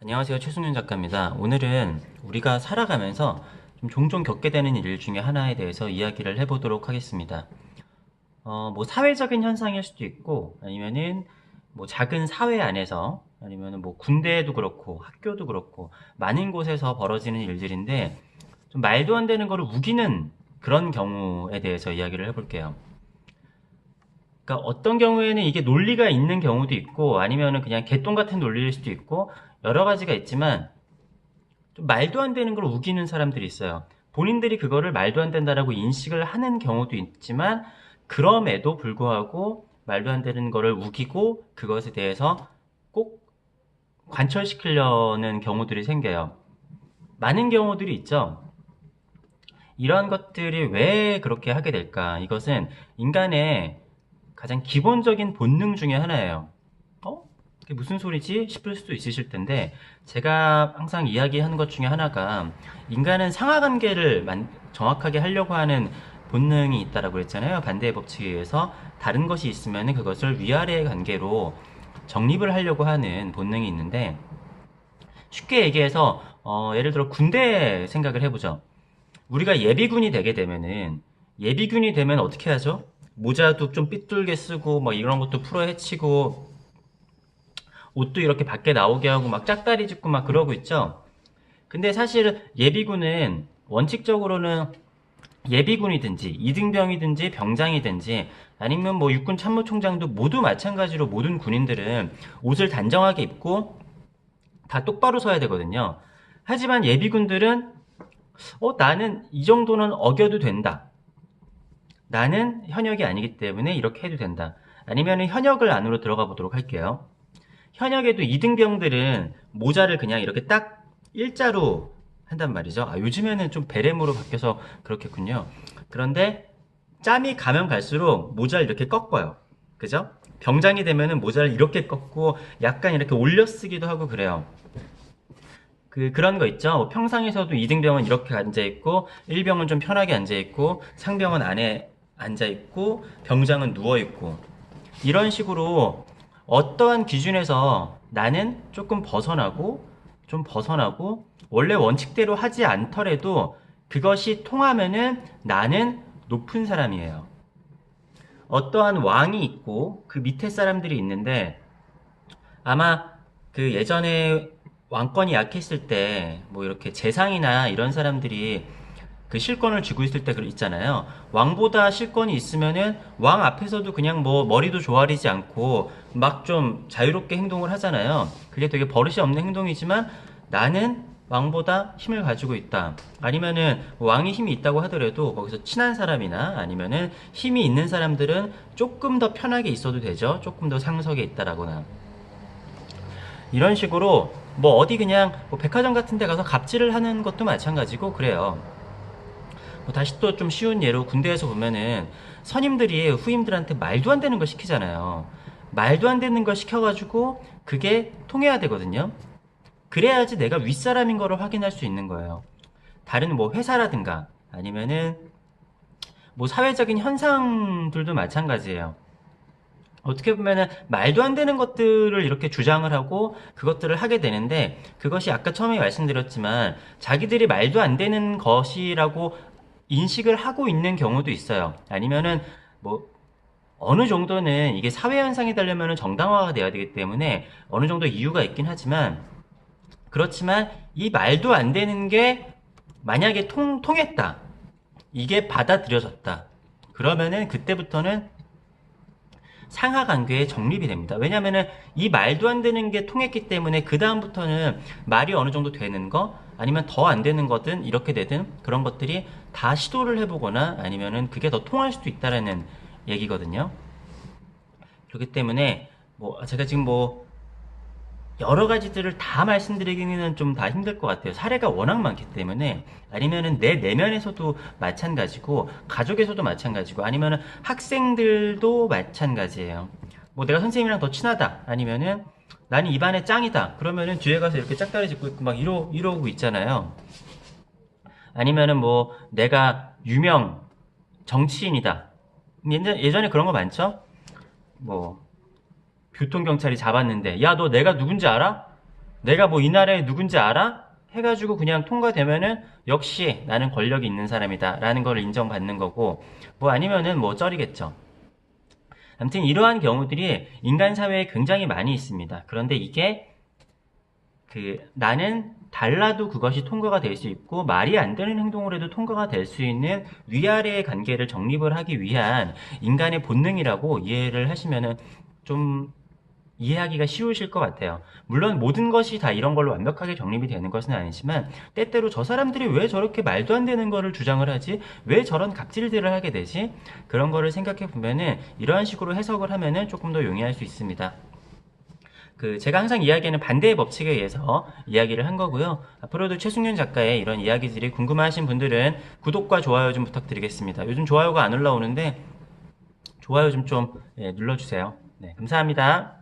안녕하세요. 최승윤 작가입니다. 오늘은 우리가 살아가면서 좀 종종 겪게 되는 일 중에 하나에 대해서 이야기를 해보도록 하겠습니다. 뭐 사회적인 현상일 수도 있고 아니면은 뭐 작은 사회 안에서 아니면은 뭐 군대에도 그렇고 학교도 그렇고 많은 곳에서 벌어지는 일들인데 좀 말도 안 되는 거를 우기는 그런 경우에 대해서 이야기를 해볼게요. 그러니까 어떤 경우에는 이게 논리가 있는 경우도 있고 아니면은 그냥 개똥 같은 논리일 수도 있고 여러 가지가 있지만 좀 말도 안 되는 걸 우기는 사람들이 있어요. 본인들이 그거를 말도 안 된다라고 인식을 하는 경우도 있지만 그럼에도 불구하고 말도 안 되는 거를 우기고 그것에 대해서 꼭 관철시키려는 경우들이 생겨요. 많은 경우들이 있죠. 이런 것들이 왜 그렇게 하게 될까? 이것은 인간의 가장 기본적인 본능 중에 하나예요. 그게 무슨 소리지? 싶을 수도 있으실 텐데, 제가 항상 이야기하는 것 중에 하나가, 인간은 상하관계를 정확하게 하려고 하는 본능이 있다라고 그랬잖아요. 반대의 법칙에 의해서 다른 것이 있으면 그것을 위아래의 관계로 정립을 하려고 하는 본능이 있는데, 쉽게 얘기해서, 예를 들어 군대 생각을 해보죠. 우리가 예비군이 되면 어떻게 하죠? 모자도 좀 삐뚤게 쓰고, 뭐 이런 것도 풀어 헤치고, 옷도 이렇게 밖에 나오게 하고 막 짝다리 짚고 막 그러고 있죠. 근데 사실 예비군은 원칙적으로는 예비군이든지 이등병이든지 병장이든지 아니면 뭐 육군 참모총장도 모두 마찬가지로 모든 군인들은 옷을 단정하게 입고 다 똑바로 서야 되거든요. 하지만 예비군들은 나는 이 정도는 어겨도 된다. 나는 현역이 아니기 때문에 이렇게 해도 된다. 아니면 현역을 안으로 들어가 보도록 할게요. 현역에도 이등병들은 모자를 그냥 이렇게 딱 일자로 한단 말이죠. 요즘에는 좀 베레모로 바뀌어서 그렇겠군요. 그런데 짬이 가면 갈수록 모자를 이렇게 꺾어요. 그죠? 병장이 되면은 모자를 이렇게 꺾고 약간 이렇게 올려 쓰기도 하고 그래요. 그런 거 있죠. 뭐 평상에서도 이등병은 이렇게 앉아있고, 일병은 좀 편하게 앉아있고, 상병은 안에 앉아있고, 병장은 누워있고, 이런 식으로 어떠한 기준에서 나는 조금 벗어나고 좀 벗어나고 원래 원칙대로 하지 않더라도 그것이 통하면은 나는 높은 사람이에요. 어떠한 왕이 있고 그 밑에 사람들이 있는데 아마 그 예전에 왕권이 약했을 때 뭐 이렇게 재상이나 이런 사람들이 그 실권을 쥐고 있을 때 있잖아요. 왕보다 실권이 있으면은 왕 앞에서도 그냥 뭐 머리도 조아리지 않고 막 좀 자유롭게 행동을 하잖아요. 그게 되게 버릇이 없는 행동이지만 나는 왕보다 힘을 가지고 있다. 아니면은 왕이 힘이 있다고 하더라도 거기서 친한 사람이나 아니면은 힘이 있는 사람들은 조금 더 편하게 있어도 되죠. 조금 더 상석에 있다라거나. 이런 식으로 뭐 어디 그냥 뭐 백화점 같은 데 가서 갑질을 하는 것도 마찬가지고 그래요. 뭐 다시 또 좀 쉬운 예로 군대에서 보면은 선임들이 후임들한테 말도 안 되는 걸 시키잖아요. 말도 안 되는 걸 시켜가지고 그게 통해야 되거든요. 그래야지 내가 윗사람인 거를 확인할 수 있는 거예요. 다른 뭐 회사라든가 아니면은 뭐 사회적인 현상들도 마찬가지예요. 어떻게 보면은 말도 안 되는 것들을 이렇게 주장을 하고 그것들을 하게 되는데 그것이 아까 처음에 말씀드렸지만 자기들이 말도 안 되는 것이라고 인식을 하고 있는 경우도 있어요. 아니면은 뭐 어느 정도는 이게 사회 현상이 되려면 정당화가 돼야 되기 때문에 어느 정도 이유가 있긴 하지만 그렇지만 이 말도 안 되는 게 만약에 통했다. 이게 받아들여졌다. 그러면은 그때부터는 상하 관계에 정립이 됩니다. 왜냐면은 이 말도 안 되는 게 통했기 때문에 그 다음부터는 말이 어느 정도 되는 거 아니면 더 안 되는 거든 이렇게 되든 그런 것들이 다 시도를 해보거나 아니면은 그게 더 통할 수도 있다라는 얘기거든요. 그렇기 때문에 뭐 제가 지금 뭐 여러 가지들을 다 말씀드리기는 좀 다 힘들 것 같아요. 사례가 워낙 많기 때문에 아니면은 내 내면에서도 마찬가지고 가족에서도 마찬가지고 아니면은 학생들도 마찬가지예요. 뭐 내가 선생님이랑 더 친하다 아니면은 나는 이 반의 짱이다 그러면은 뒤에 가서 이렇게 짝다리 짚고 있고 막 이러고 있잖아요. 아니면은 뭐 내가 유명 정치인이다. 예전에 그런 거 많죠? 뭐 교통경찰이 잡았는데 야 너 내가 누군지 알아? 내가 뭐 이 나라에 누군지 알아? 해가지고 그냥 통과되면은 역시 나는 권력이 있는 사람이다 라는 걸 인정받는 거고, 뭐 아니면은 뭐 쩔이겠죠. 아무튼 이러한 경우들이 인간 사회에 굉장히 많이 있습니다. 그런데 이게 나는 달라도 그것이 통과가 될 수 있고 말이 안 되는 행동을 해도 통과가 될 수 있는 위아래의 관계를 정립을 하기 위한 인간의 본능이라고 이해를 하시면은 좀 이해하기가 쉬우실 것 같아요. 물론 모든 것이 다 이런 걸로 완벽하게 정립이 되는 것은 아니지만 때때로 저 사람들이 왜 저렇게 말도 안 되는 거를 주장을 하지? 왜 저런 갑질들을 하게 되지? 그런 거를 생각해 보면은 이러한 식으로 해석을 하면은 조금 더 용이할 수 있습니다. 제가 항상 이야기하는 반대의 법칙에 의해서 이야기를 한 거고요. 앞으로도 최승윤 작가의 이런 이야기들이 궁금하신 분들은 구독과 좋아요 좀 부탁드리겠습니다. 요즘 좋아요가 안 올라오는데 좋아요 좀 눌러주세요. 네, 감사합니다.